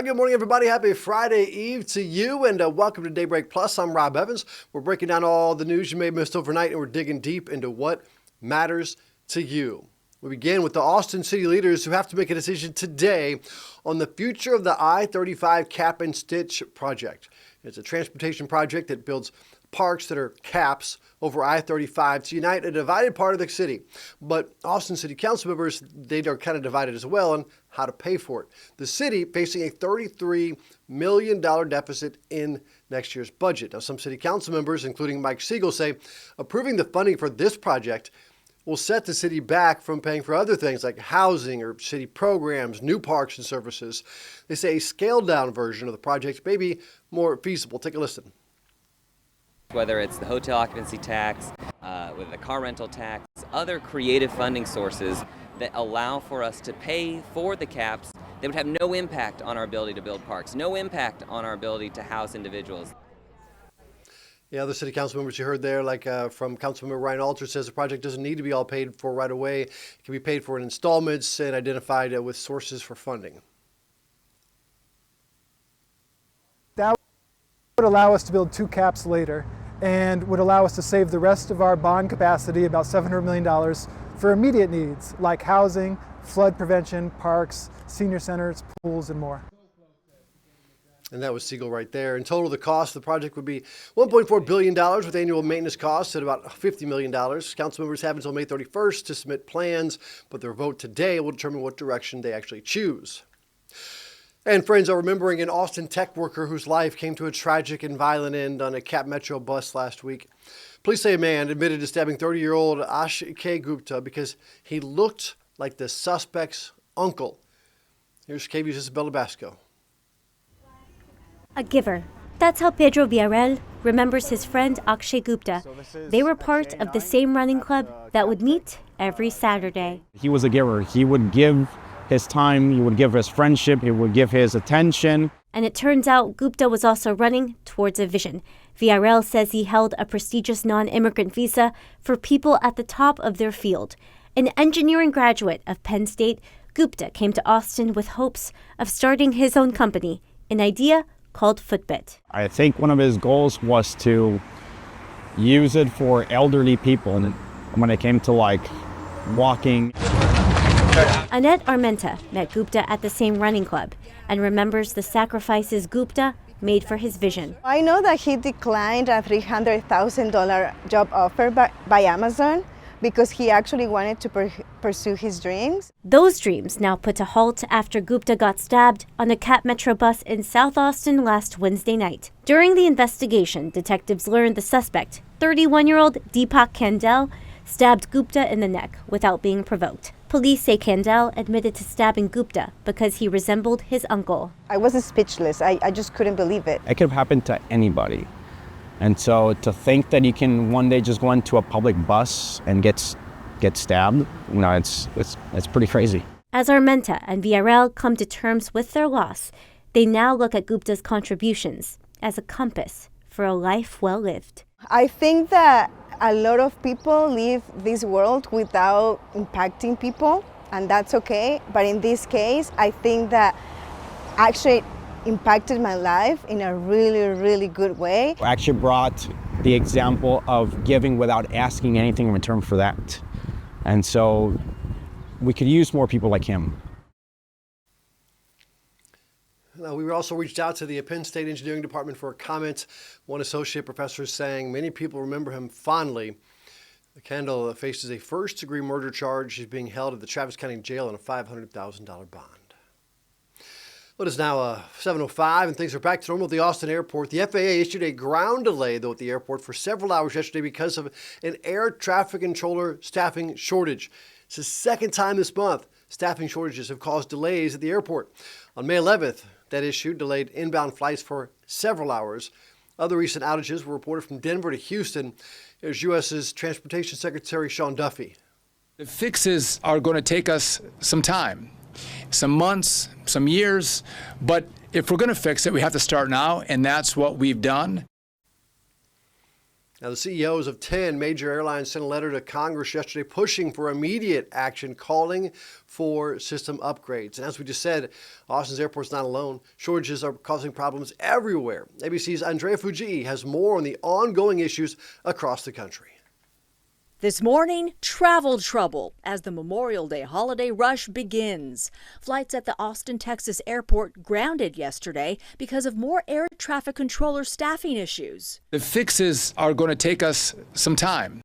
Good morning, everybody. Happy Friday Eve to you, and welcome to Daybreak Plus. I'm Rob Evans. We're breaking down all the news you may have missed overnight, and we're digging deep into what matters to you. We begin with the Austin city leaders who have to make a decision today on the future of the I-35 Cap and Stitch project. It's a transportation project that builds parks that are caps over I-35 to unite a divided part of the city. But Austin City Council members, they are kind of divided as well on how to pay for it. The city facing a $33 million deficit in next year's budget. Now, some city council members, including Mike Siegel, say approving the funding for this project will set the city back from paying for other things like housing or city programs, new parks and services. They say a scaled-down version of the project may be more feasible. Take a listen. Whether it's the hotel occupancy tax, with the car rental tax, other creative funding sources that allow for us to pay for the caps that would have no impact on our ability to build parks, no impact on our ability to house individuals. Yeah, other city council members you heard there, like from Councilmember Ryan Alter, says the project doesn't need to be all paid for right away. It can be paid for in installments and identified with sources for funding. That would allow us to build 2 caps later and would allow us to save the rest of our bond capacity, about $700 million, for immediate needs like housing, flood prevention, parks, senior centers, pools, and more. And that was Siegel right there. In total, the cost of the project would be $1.4 billion with annual maintenance costs at about $50 million. Council members have until May 31st to submit plans, but their vote today will determine what direction they actually choose. And friends are remembering an Austin tech worker whose life came to a tragic and violent end on a Cap Metro bus last week. Police say a man admitted to stabbing 30-year-old Akshay Gupta because he looked like the suspect's uncle. Here's KVUE's Isabella Basco. A giver. That's how Pedro Villarreal remembers his friend Akshay Gupta. They were part of the same running club that would meet every Saturday. He was a giver. He would give his time, he would give his friendship, he would give his attention. And it turns out Gupta was also running towards a vision. Villarreal says he held a prestigious non-immigrant visa for people at the top of their field. An engineering graduate of Penn State, Gupta came to Austin with hopes of starting his own company, an idea called Footbit. I think one of his goals was to use it for elderly people, and when it came to walking. Annette Armenta met Gupta at the same running club and remembers the sacrifices Gupta made for his vision. I know that he declined a $300,000 job offer by Amazon because he actually wanted to pursue his dreams. Those dreams now put a halt after Gupta got stabbed on a Cap Metro bus in South Austin last Wednesday night. During the investigation, detectives learned the suspect, 31-year-old Deepak Kandel, stabbed Gupta in the neck without being provoked. Police say Kandel admitted to stabbing Gupta because he resembled his uncle. I was speechless. I just couldn't believe it. It could have happened to anybody. And so to think that you can one day just go into a public bus and get stabbed, it's pretty crazy. As Armenta and Villarreal come to terms with their loss, they now look at Gupta's contributions as a compass for a life well lived. I think that a lot of people leave this world without impacting people, and that's okay. But in this case, I think that actually impacted my life in a really, really good way. I actually brought the example of giving without asking anything in return for that. And so we could use more people like him. We also reached out to the Penn State Engineering Department for a comment. One associate professor is saying many people remember him fondly. Kendall faces a first-degree murder charge. He's being held at the Travis County Jail on a $500,000 bond. Well, it is now 7:05 and things are back to normal at the Austin airport. The FAA issued a ground delay, though, at the airport for several hours yesterday because of an air traffic controller staffing shortage. It's the second time this month staffing shortages have caused delays at the airport. On May 11th, that issue delayed inbound flights for several hours. Other recent outages were reported from Denver to Houston. Here's U.S.'s Transportation Secretary Sean Duffy. The fixes are going to take us some time, some months, some years, but if we're going to fix it, we have to start now, and that's what we've done. Now, the CEOs of 10 major airlines sent a letter to Congress yesterday pushing for immediate action, calling for system upgrades. And as we just said, Austin's airport's not alone. Shortages are causing problems everywhere. ABC's Andrea Fujii has more on the ongoing issues across the country. This morning, travel trouble as the Memorial Day holiday rush begins. Flights at the Austin, Texas airport grounded yesterday because of more air traffic controller staffing issues. The fixes are going to take us some time,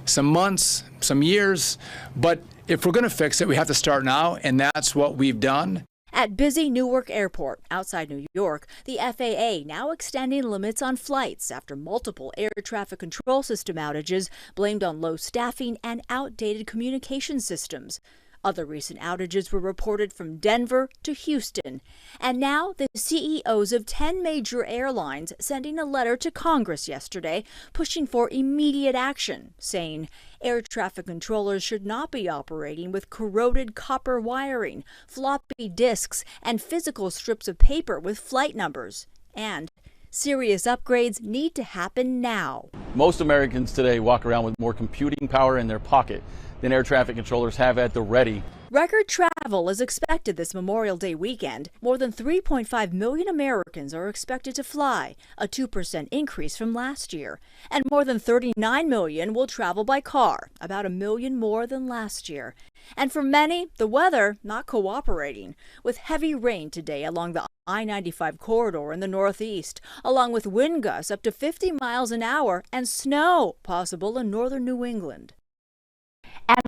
some months, some years, but if we're going to fix it, we have to start now, and that's what we've done. At busy Newark Airport outside New York, the FAA now extending limits on flights after multiple air traffic control system outages blamed on low staffing and outdated communication systems. Other recent outages were reported from Denver to Houston. And now the CEOs of 10 major airlines sending a letter to Congress yesterday pushing for immediate action, saying air traffic controllers should not be operating with corroded copper wiring, floppy disks, and physical strips of paper with flight numbers. And serious upgrades need to happen now. Most Americans today walk around with more computing power in their pocket than air traffic controllers have at the ready. Record travel is expected this Memorial Day weekend. More than 3.5 million Americans are expected to fly, a 2% increase from last year. And more than 39 million will travel by car, about 1 million more than last year. And for many, the weather not cooperating, with heavy rain today along the I-95 corridor in the northeast, along with wind gusts up to 50 miles an hour and snow possible in northern New England.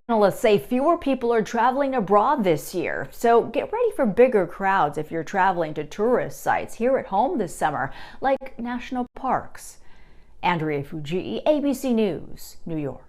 Analysts say fewer people are traveling abroad this year, so get ready for bigger crowds if you're traveling to tourist sites here at home this summer, like national parks. Andrea Fujii, ABC News, New York.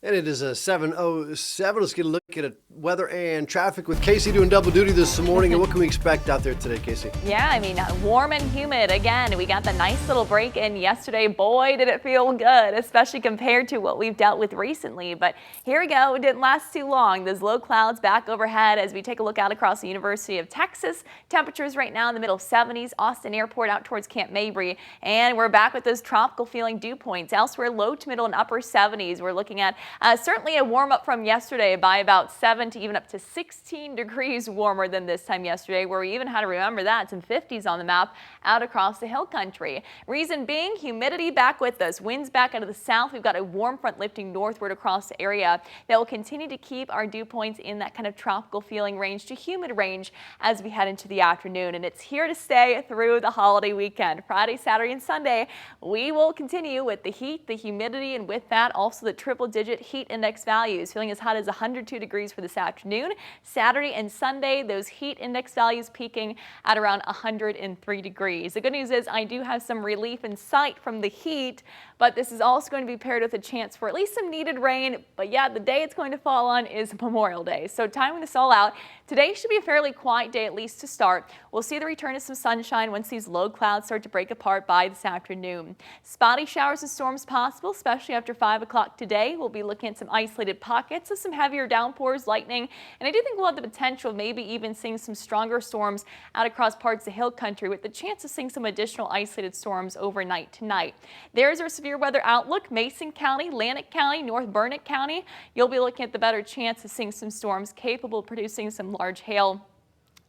And it is a 7:07. Let's get a look at weather and traffic with Casey doing double duty this morning. And what can we expect out there today, Casey? Yeah, I mean, warm and humid. Again, we got the nice little break in yesterday. Boy, did it feel good, especially compared to what we've dealt with recently. But here we go. It didn't last too long. Those low clouds back overhead as we take a look out across the University of Texas. Temperatures right now in the middle 70s. Austin Airport out towards Camp Mabry. And we're back with those tropical feeling dew points. Elsewhere, low to middle and upper 70s. We're looking at certainly a warm up from yesterday by about 7 to even up to 16 degrees warmer than this time yesterday, where we even had to remember that some 50s on the map out across the hill country. Reason being, humidity back with us. Winds back out of the south. We've got a warm front lifting northward across the area that will continue to keep our dew points in that kind of tropical feeling range to humid range as we head into the afternoon. And it's here to stay through the holiday weekend. Friday, Saturday, and Sunday, we will continue with the heat, the humidity, and with that also the triple-digit heat index values, feeling as hot as 102 degrees for this afternoon. Saturday and Sunday, those heat index values peaking at around 103 degrees. The good news is I do have some relief in sight from the heat, but this is also going to be paired with a chance for at least some needed rain. But yeah, the day it's going to fall on is Memorial Day. So timing this all out, today should be a fairly quiet day, at least to start. We'll see the return of some sunshine once these low clouds start to break apart by this afternoon. Spotty showers and storms possible, especially after 5 o'clock today. We'll be looking at some isolated pockets of some heavier downpours, lightning, and I do think we'll have the potential of maybe even seeing some stronger storms out across parts of the hill country with the chance of seeing some additional isolated storms overnight tonight. There's our severe weather outlook. Mason County, Atlantic County, North Burnett County, you'll be looking at the better chance of seeing some storms capable of producing some large hail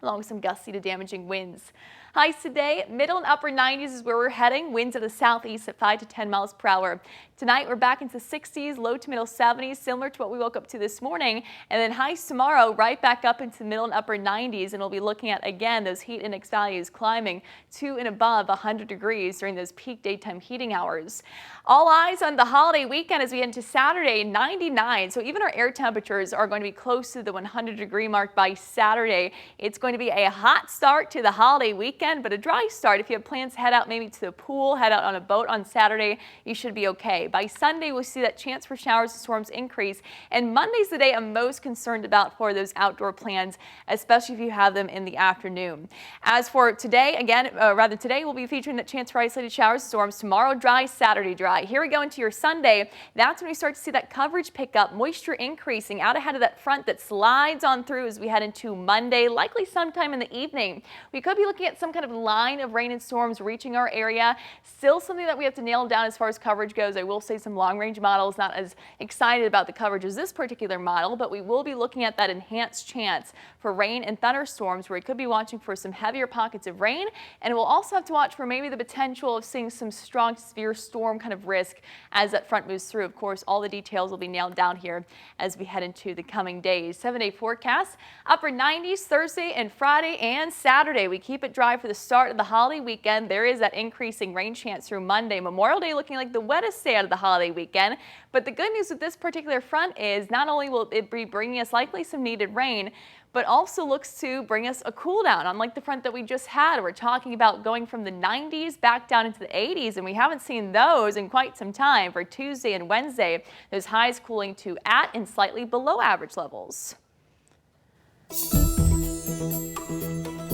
along with some gusty to damaging winds. Highs today, middle and upper 90s is where we're heading. Winds of the southeast at 5 to 10 miles per hour. Tonight, we're back into 60s, low to middle 70s, similar to what we woke up to this morning. And then highs tomorrow, right back up into the middle and upper 90s. And we'll be looking at, again, those heat index values climbing to and above 100 degrees during those peak daytime heating hours. All eyes on the holiday weekend as we head into Saturday, 99. So even our air temperatures are going to be close to the 100-degree mark by Saturday. It's going to be a hot start to the holiday weekend, but a dry start. If you have plans to head out maybe to the pool, head out on a boat on Saturday, you should be okay. By Sunday, we'll see that chance for showers and storms increase. And Monday's the day I'm most concerned about for those outdoor plans, especially if you have them in the afternoon. As for today, again, today we'll be featuring that chance for isolated showers and storms. Tomorrow, dry, Saturday, dry. Here we go into your Sunday. That's when we start to see that coverage pick up, moisture increasing out ahead of that front that slides on through as we head into Monday, likely sometime in the evening. We could be looking at some some kind of line of rain and storms reaching our area. Still something that we have to nail down as far as coverage goes. I will say some long-range models not as excited about the coverage as this particular model, but we will be looking at that enhanced chance for rain and thunderstorms, where we could be watching for some heavier pockets of rain, and we'll also have to watch for maybe the potential of seeing some strong severe storm kind of risk as that front moves through. Of course, all the details will be nailed down here as we head into the coming days. 7-day forecast, upper 90s Thursday and Friday and Saturday. We keep it dry for the start of the holiday weekend. There is that increasing rain chance through Monday. Memorial Day looking like the wettest day out of the holiday weekend. But the good news with this particular front is not only will it be bringing us likely some needed rain, but also looks to bring us a cool down, unlike the front that we just had. We're talking about going from the 90s back down into the 80s, and we haven't seen those in quite some time for Tuesday and Wednesday. Those highs cooling to at and slightly below average levels.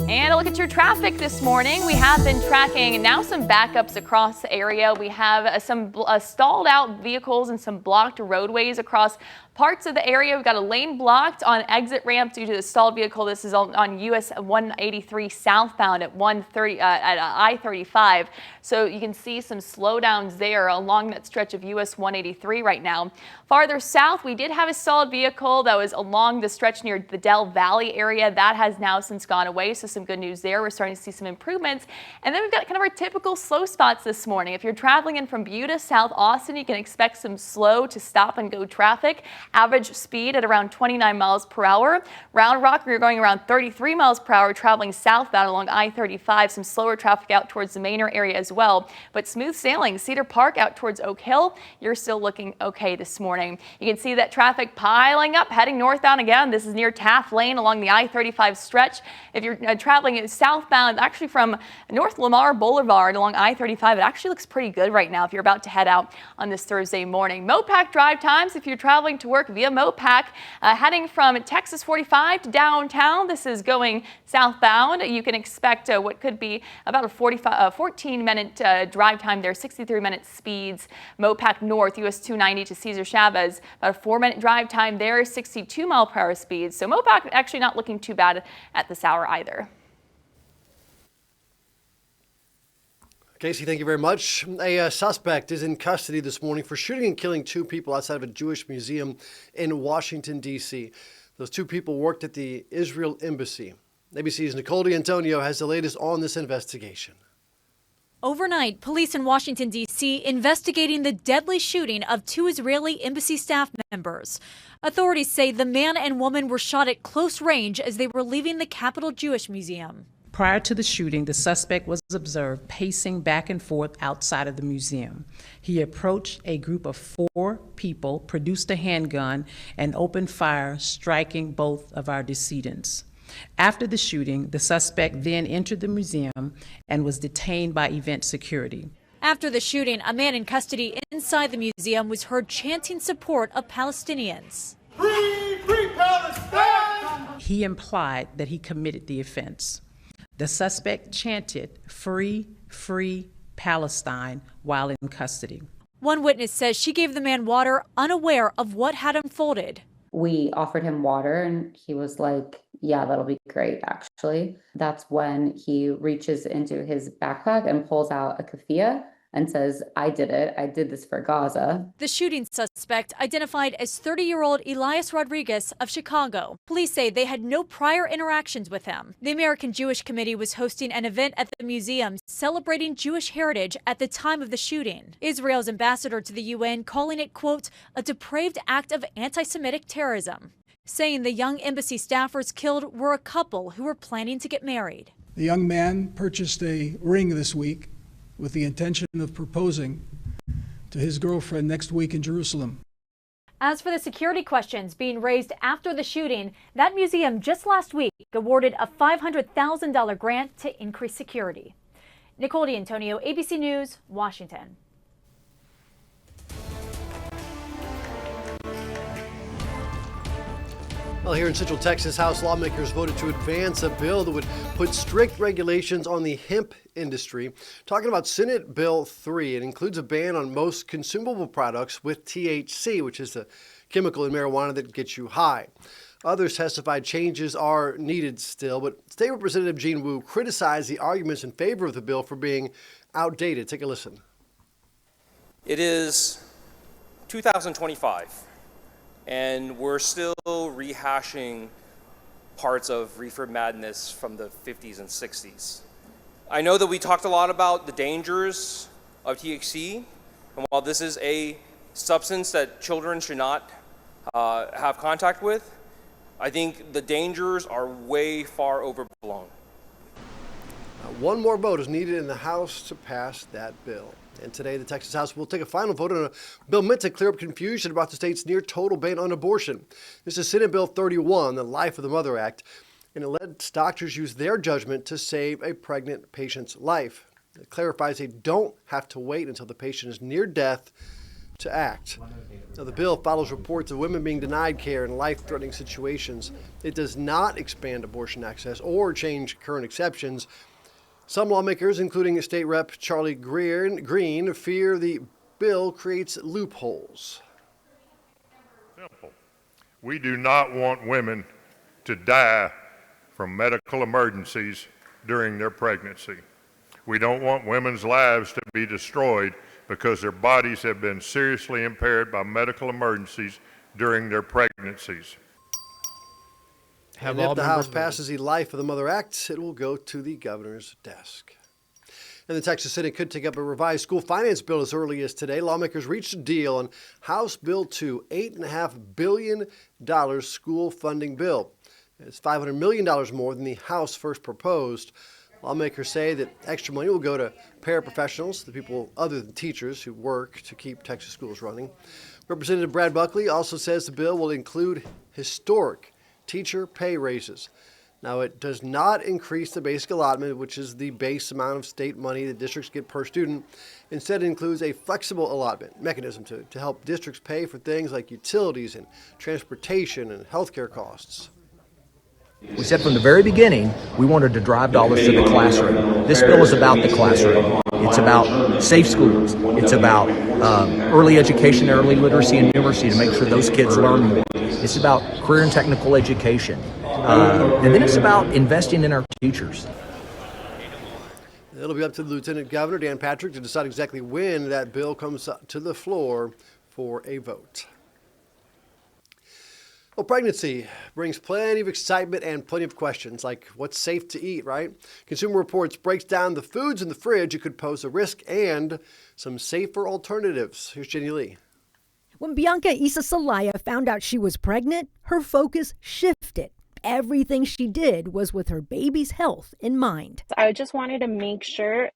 And a look at your traffic this morning. We have been tracking now some backups across the area. We have some stalled out vehicles and some blocked roadways across parts of the area. We've got a lane blocked on exit ramp due to the stalled vehicle. This is on US 183 southbound at I-35. So you can see some slowdowns there along that stretch of US 183 right now. Farther south, we did have a stalled vehicle that was along the stretch near the Del Valley area. That has now since gone away, so some good news there. We're starting to see some improvements. And then we've got kind of our typical slow spots this morning. If you're traveling in from Buda, South Austin, you can expect some slow to stop and go traffic. Average speed at around 29 miles per hour. Round Rock, we're going around 33 miles per hour traveling southbound along I-35. Some slower traffic out towards the Manor area as well. But smooth sailing. Cedar Park out towards Oak Hill, you're still looking okay this morning. You can see that traffic piling up, heading northbound again. This is near Taft Lane along the I-35 stretch. If you're traveling southbound, actually from North Lamar Boulevard along I-35, it actually looks pretty good right now if you're about to head out on this Thursday morning. Mopac drive times, if you're traveling to work via Mopac, heading from Texas 45 to downtown, this is going southbound. You can expect what could be about a 14-minute drive time there, 63-minute speeds. Mopac North, US 290 to Cesar Chavez, about a 4-minute drive time there, 62-mile-per-hour speeds. So Mopac actually not looking too bad at this hour either. Casey, thank you very much. A suspect is in custody this morning for shooting and killing 2 people outside of a Jewish museum in Washington, D.C. Those 2 people worked at the Israel Embassy. ABC's Nicole D'Antonio has the latest on this investigation. Overnight, police in Washington, D.C. investigating the deadly shooting of 2 Israeli embassy staff members. Authorities say the man and woman were shot at close range as they were leaving the Capitol Jewish Museum. Prior to the shooting, the suspect was observed pacing back and forth outside of the museum. He approached a group of 4 people, produced a handgun, and opened fire, striking both of our decedents. After the shooting, the suspect then entered the museum and was detained by event security. After the shooting, a man in custody inside the museum was heard chanting support of Palestinians. Free, free Palestine! He implied that he committed the offense. The suspect chanted, "Free, free Palestine," while in custody. One witness says she gave the man water, unaware of what had unfolded. We offered him water and he was like, "Yeah, that'll be great, actually." That's when he reaches into his backpack and pulls out a keffiyeh and says, "I did it. I did this for Gaza." The shooting suspect, identified as 30-year-old Elias Rodriguez of Chicago. Police say they had no prior interactions with him. The American Jewish Committee was hosting an event at the museum celebrating Jewish heritage at the time of the shooting. Israel's ambassador to the UN calling it, quote, "a depraved act of anti-Semitic terrorism," saying the young embassy staffers killed were a couple who were planning to get married. The young man purchased a ring this week with the intention of proposing to his girlfriend next week in Jerusalem. As for the security questions being raised after the shooting, that museum just last week awarded a $500,000 grant to increase security. Nicole D'Antonio, ABC News, Washington. Well, here in Central Texas, House lawmakers voted to advance a bill that would put strict regulations on the hemp industry. Talking about Senate Bill 3, it includes a ban on most consumable products with THC, which is the chemical in marijuana that gets you high. Others testified changes are needed still, but State Representative Jean Wu criticized the arguments in favor of the bill for being outdated. Take a listen. It is 2025, and we're still rehashing parts of reefer madness from the 50s and 60s. I know that we talked a lot about the dangers of THC, and while this is a substance that children should not have contact with, I think the dangers are way far overblown. One more vote is needed in the House to pass that bill. And today, the Texas House will take a final vote on a bill meant to clear up confusion about the state's near total ban on abortion. This is Senate Bill 31, the Life of the Mother Act, and it lets doctors use their judgment to save a pregnant patient's life. It clarifies they don't have to wait until the patient is near death to act. Now, the bill follows reports of women being denied care in life-threatening situations. It does not expand abortion access or change current exceptions. Some lawmakers, including State Rep. Charlie Green, fear the bill creates loopholes. Simple. We do not want women to die from medical emergencies during their pregnancy. We don't want women's lives to be destroyed because their bodies have been seriously impaired by medical emergencies during their pregnancies. And if the House passes the Life of the Mother Act, it will go to the governor's desk. And the Texas Senate could take up a revised school finance bill as early as today. Lawmakers reached a deal on House Bill 2, $8.5 billion school funding bill. It's $500 million more than the House first proposed. Lawmakers say that extra money will go to paraprofessionals, the people other than teachers who work to keep Texas schools running. Representative Brad Buckley also says the bill will include historic teacher pay raises. Now, it does not increase the basic allotment, which is the base amount of state money that districts get per student. Instead, it includes a flexible allotment mechanism to help districts pay for things like utilities and transportation and healthcare costs. We said from the very beginning, we wanted to drive dollars to the classroom. This bill is about the classroom. It's about safe schools. It's about early education, early literacy, and numeracy to make sure those kids learn more. It's about career and technical education. And then it's about investing in our teachers. It'll be up to the Lieutenant Governor, Dan Patrick, to decide exactly when that bill comes to the floor for a vote. Well, pregnancy brings plenty of excitement and plenty of questions, like what's safe to eat, right? Consumer Reports breaks down the foods in the fridge that could pose a risk and some safer alternatives. Here's Jenny Lee. When Bianca Isa Salaya found out she was pregnant, her focus shifted. Everything she did was with her baby's health in mind. I just wanted to make sure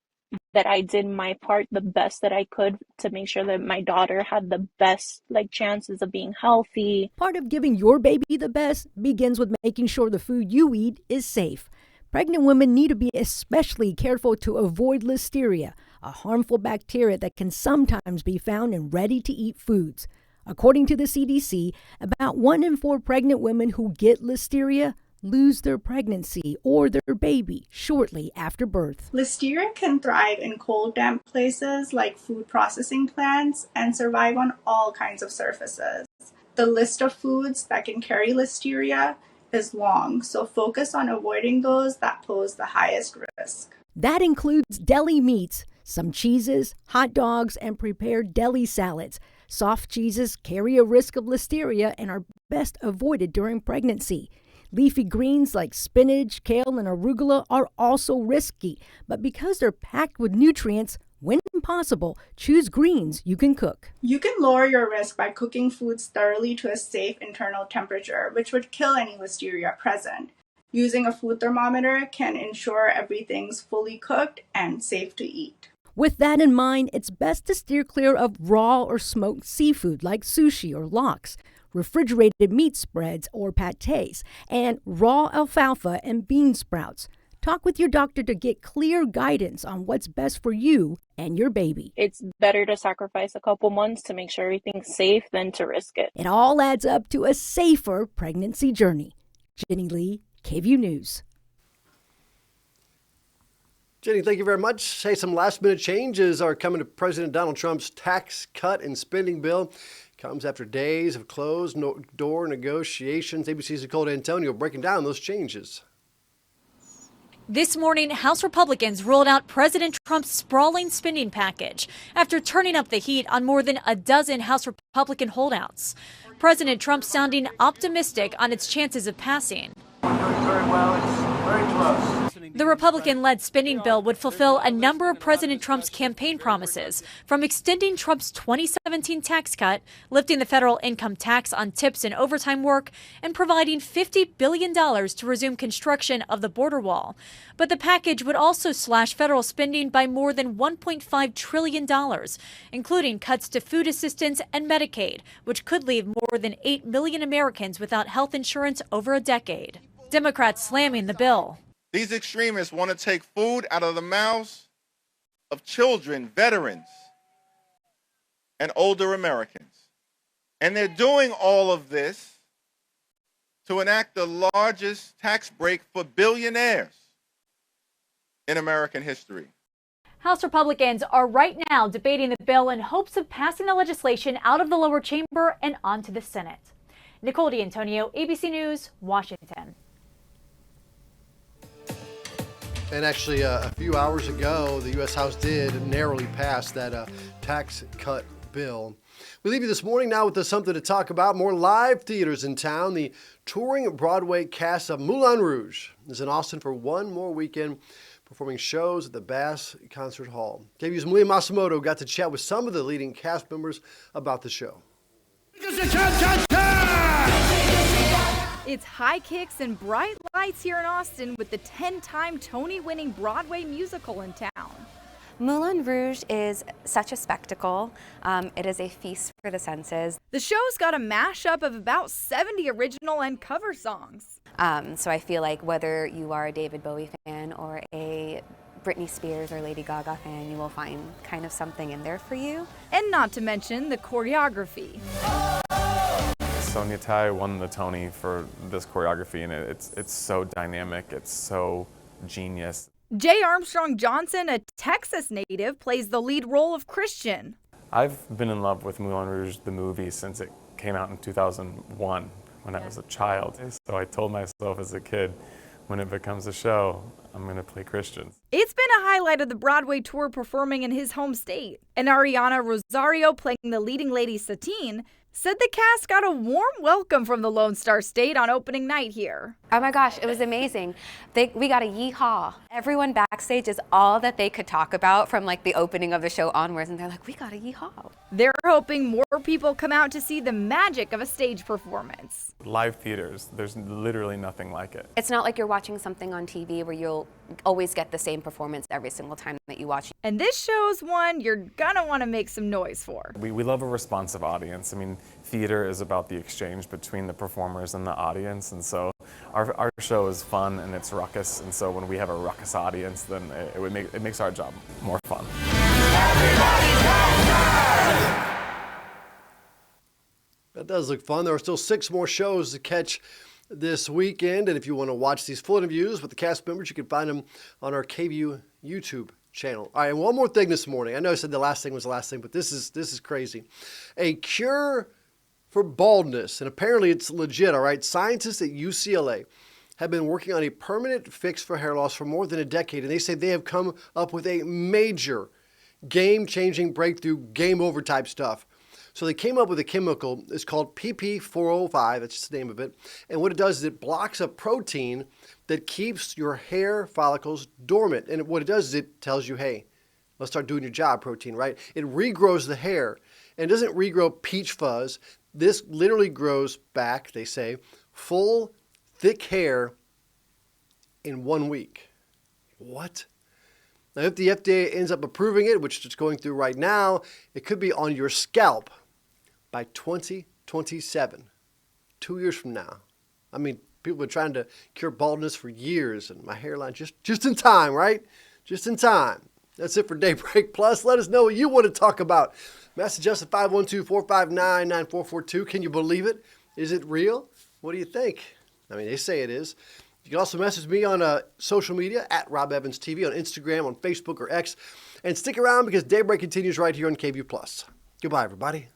that I did my part the best that I could to make sure that my daughter had the best chances of being healthy. Part of giving your baby the best begins with making sure the food you eat is safe. Pregnant women need to be especially careful to avoid listeria, a harmful bacteria that can sometimes be found in ready-to-eat foods. According to the CDC, about 1 in 4 pregnant women who get listeria lose their pregnancy or their baby shortly after birth. Listeria can thrive in cold, damp places like food processing plants and survive on all kinds of surfaces. The list of foods that can carry listeria is long, so focus on avoiding those that pose the highest risk. That includes deli meats, some cheeses, hot dogs, and prepared deli salads. Soft cheeses carry a risk of listeria and are best avoided during pregnancy. Leafy greens like spinach, kale, and arugula are also risky, but because they're packed with nutrients, when possible, choose greens you can cook. You can lower your risk by cooking foods thoroughly to a safe internal temperature, which would kill any listeria present. Using a food thermometer can ensure everything's fully cooked and safe to eat. With that in mind, it's best to steer clear of raw or smoked seafood like sushi or lox, refrigerated meat spreads or pâtés, and raw alfalfa and bean sprouts. Talk with your doctor to get clear guidance on what's best for you and your baby. It's better to sacrifice a couple months to make sure everything's safe than to risk it. It all adds up to a safer pregnancy journey. Jenny Lee, KVUE News. Jenny, thank you very much. Say some last-minute changes are coming to President Donald Trump's tax cut and spending bill. Comes after days of closed-door negotiations. ABC's Nicole D'Antonio breaking down those changes. This morning, House Republicans rolled out President Trump's sprawling spending package after turning up the heat on more than a dozen House Republican holdouts. President Trump sounding optimistic on its chances of passing. We're doing very well. It's very close. The Republican-led spending bill would fulfill a number of President Trump's campaign promises, from extending Trump's 2017 tax cut, lifting the federal income tax on tips and overtime work, and providing $50 billion to resume construction of the border wall. But the package would also slash federal spending by more than $1.5 trillion, including cuts to food assistance and Medicaid, which could leave more than 8 million Americans without health insurance over a decade. Democrats slamming the bill. These extremists want to take food out of the mouths of children, veterans, and older Americans. And they're doing all of this to enact the largest tax break for billionaires in American history. House Republicans are right now debating the bill in hopes of passing the legislation out of the lower chamber and onto the Senate. Nicole D'Antonio, ABC News, Washington. And actually, a few hours ago, the U.S. House did narrowly pass that tax cut bill. We leave you this morning now with something to talk about. More live theaters in town. The touring Broadway cast of Moulin Rouge is in Austin for one more weekend, performing shows at the Bass Concert Hall. KVUE's Malia Masimoto got to chat with some of the leading cast members about the show. It's high kicks and bright lights here in Austin with the 10-time Tony-winning Broadway musical in town. Moulin Rouge is such a spectacle. It is a feast for the senses. The show's got a mashup of about 70 original and cover songs. So I feel like whether you are a David Bowie fan or a Britney Spears or Lady Gaga fan, you will find kind of something in there for you. And not to mention the choreography. Sonia Tai won the Tony for this choreography, and it's so dynamic, it's so genius. J. Armstrong Johnson, a Texas native, plays the lead role of Christian. I've been in love with Moulin Rouge, the movie, since it came out in 2001 when I was a child. So I told myself as a kid, when it becomes a show, I'm going to play Christian. It's been a highlight of the Broadway tour, performing in his home state. And Ariana Rosario, playing the leading lady Satine, said the cast got a warm welcome from the Lone Star State on opening night here. Oh my gosh, it was amazing. We got a yeehaw. Everyone backstage is all that they could talk about from like the opening of the show onwards, and they're like, we got a yeehaw. They're hoping more people come out to see the magic of a stage performance. Live theaters, there's literally nothing like it. It's not like you're watching something on TV where you'll always get the same performance every single time that you watch. And this show's one you're gonna want to make some noise for. We love a responsive audience. I mean, theater is about the exchange between the performers and the audience, and so our show is fun and it's ruckus, and so when we have a ruckus audience, then it makes our job more fun. That does look fun. There are still 6 more shows to catch this weekend, and if you want to watch these full interviews with the cast members, you can find them on our KVUE YouTube channel. All right, and one more thing this morning. I know I said the last thing was the last thing, but this is crazy. A cure for baldness, and apparently it's legit, all right? Scientists at UCLA have been working on a permanent fix for hair loss for more than a decade, and they say they have come up with a major game-changing breakthrough, game-over type stuff. So they came up with a chemical. It's called PP405. That's just the name of it. And what it does is it blocks a protein that keeps your hair follicles dormant. And what it does is it tells you, hey, let's start doing your job, protein, right? It regrows the hair. And it doesn't regrow peach fuzz. This literally grows back, they say, full, thick hair in 1 week. What? Now, if the FDA ends up approving it, which it's going through right now, it could be on your scalp by 2027, 2 years from now. I mean, people have been trying to cure baldness for years, and my hairline just in time, right? Just in time. That's it for Daybreak Plus. Let us know what you want to talk about. Message us at 512-459-9442. Can you believe it? Is it real? What do you think? I mean, they say it is. You can also message me on social media at Rob Evans TV, on Instagram, on Facebook, or X. And stick around because Daybreak continues right here on KVUE Plus. Goodbye, everybody.